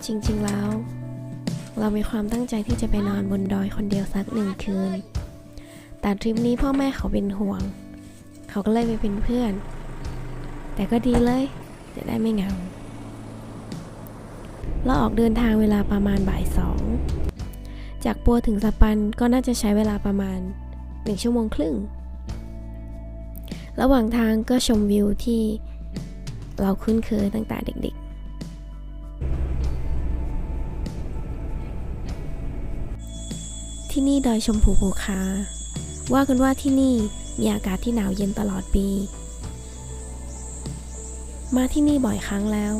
จริงๆแล้วเรามีความตั้งใจที่จะไปนอนบนดอยคนเดียวสัก1 คืนแต่ทริปนี้พ่อแม่เขาเป็นห่วงเขาก็เลยไปเป็นเพื่อนแต่ก็ดีเลยจะได้ไม่เหงาเราออกเดินทางเวลาประมาณบ่าย 2จากปัวถึงสปันก็น่าจะใช้เวลาประมาณ1 ชั่วโมงครึ่งระหว่างทางก็ชมวิวที่เราคุ้นเคยตั้งแต่เด็กๆที่นี่ดอยชมพูภูคาว่ากันว่าที่นี่มีอากาศที่หนาวเย็นตลอดปีมาที่นี่บ่อยครั้งแล้ว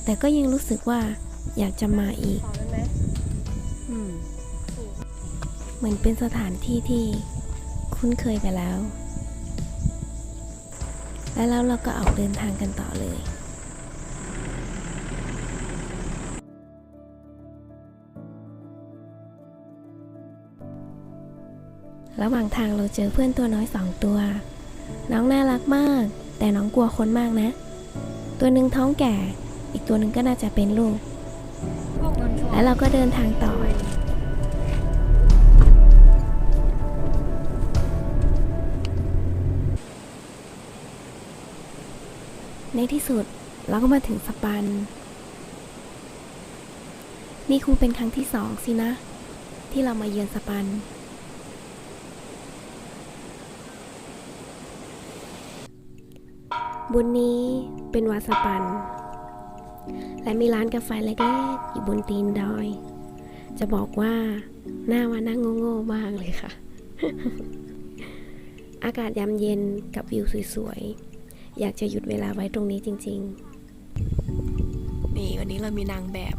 แต่ก็ยังรู้สึกว่าอยากจะมาอีกเหมือนเป็นสถานที่ที่คุ้นเคยไปแล้วแล้วเราก็ออกเดินทางกันต่อเลยระหว่างทางเราเจอเพื่อนตัวน้อย2 ตัวน้องน่ารักมากแต่น้องกลัวคนมากนะตัวหนึ่งท้องแก่อีกตัวหนึ่งก็น่าจะเป็นลูกแล้วเราก็เดินทางต่อในที่สุดเราก็มาถึงสปันนี่คงเป็นครั้งที่2สินะที่เรามาเยือนสปันบนนี้เป็นวัดสปันและมีร้านกาแฟเล็กๆอยู่บนตีนดอยจะบอกว่าหน้าว่านั่งโง่ๆมากเลยค่ะ อากาศยามเย็นกับวิวสวยๆอยากจะหยุดเวลาไว้ตรงนี้จริงๆนี่วันนี้เรามีนางแบบ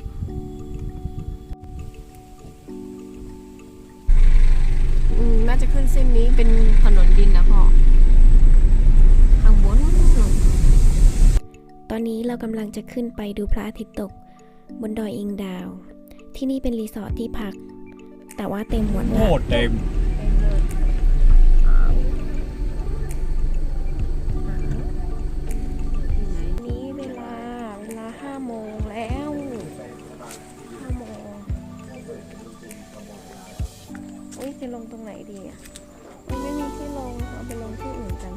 น่าจะขึ้นเส้นนี้เป็นถนนดินนะพ่อข้างบนตอนนี้เรากำลังจะขึ้นไปดูพระอาทิตย์ตกบนดอยอิงดาวที่นี่เป็นรีสอร์ทที่พักแต่ว่าเต็มหมดแล้วโอ้เต็มนี้เวลา5 โมงแล้ว5 โมงจะลงตรงไหนดีอ่ะไม่มีที่ลงเอาไปลงที่อื่นกัน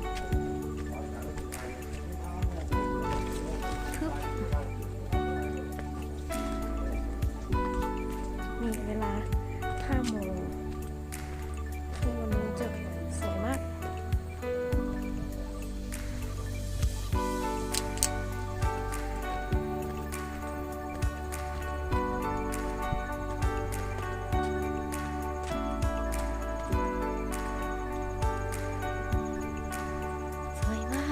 มีเวลา5 โมงทุกวันนี้จะสวยมากสวยมาก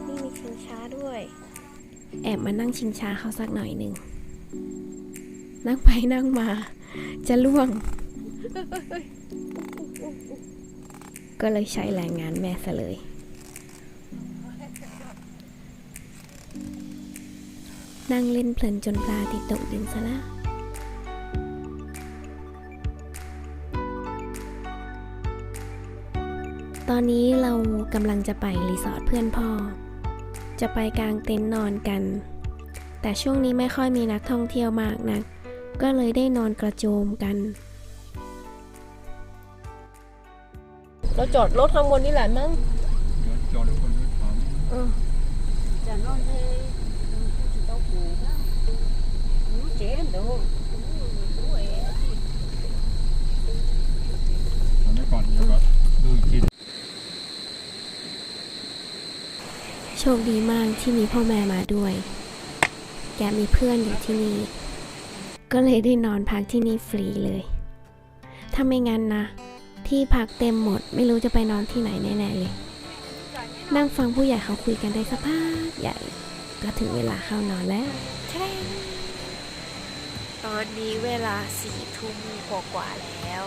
นี่มีชิงช้าด้วยแอบมานั่งชิงช้าเขาสักหน่อยหนึ่งนั่งไปนั่งมาจะล่วง ก็เลยใช้แรงงานแม่ซะเลยนั่งเล่นเพลินจนปลาติดตกดินซะแล้วตอนนี้เรากำลังจะไปรีสอร์ทเพื่อนพ่อจะไปกางเต็นท์นอนกันแต่ช่วงนี้ไม่ค่อยมีนักท่องเที่ยวมากนักก็เลยได้นอนกระโจมกันเราจอดรถข้างบนนี่แหละมั้งจอดรถบนนี้ครับจะนอนที่โต๊ะปูนะเจ๊ดูตอนนี้ก่อนเดี๋ยวก็ดูอีกทีโชคดีมากที่มีพ่อแม่มาด้วยแกมีเพื่อนอยู่ที่นี่ก็เลยได้นอนพักที่นี่ฟรีเลยถ้าไม่งั้นนะที่พักเต็มหมดไม่รู้จะไปนอนที่ไหนแน่ๆเลยนั่งฟังผู้ใหญ่เขาคุยกันได้สักพักใหญ่ก็ถึงเวลาเข้านอนแล้วตอนนี้เวลา4 ทุ่มกว่าแล้ว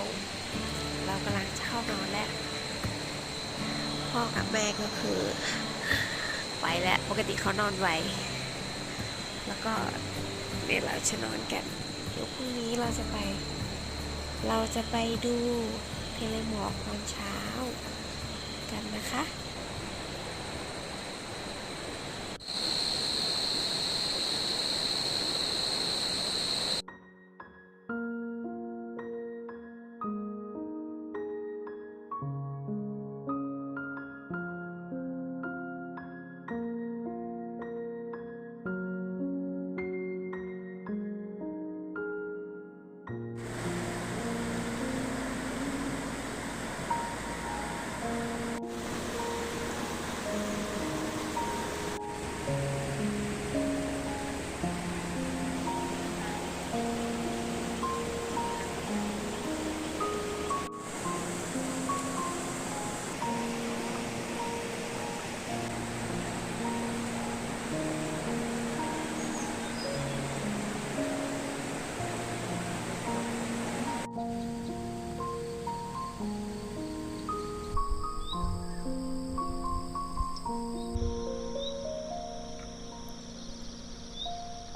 เรากำลังจะเข้านอนแล้วพ่อกับแม่ก็คือไปแล้วปกติเขานอนไวแล้วก็เดี๋ยวเราจะนอนกันเดี๋ยวพรุ่งนี้เราจะไปดูทะเลหมอกตอนเช้ากันนะคะ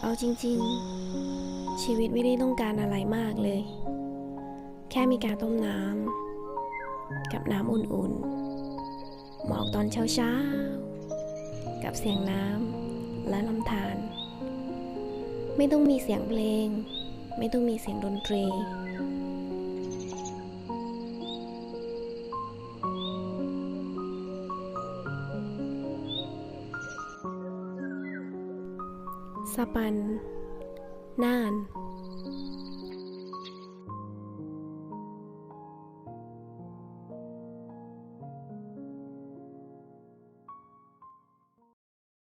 เอาจริงๆชีวิตไม่ได้ต้องการอะไรมากเลยแค่มีการต้มน้ำกับน้ำอุ่นๆหมอกตอนเช้าๆกับเสียงน้ำและลำธารไม่ต้องมีเสียงเพลงไม่ต้องมีเสียงดนตรีสปันน่าน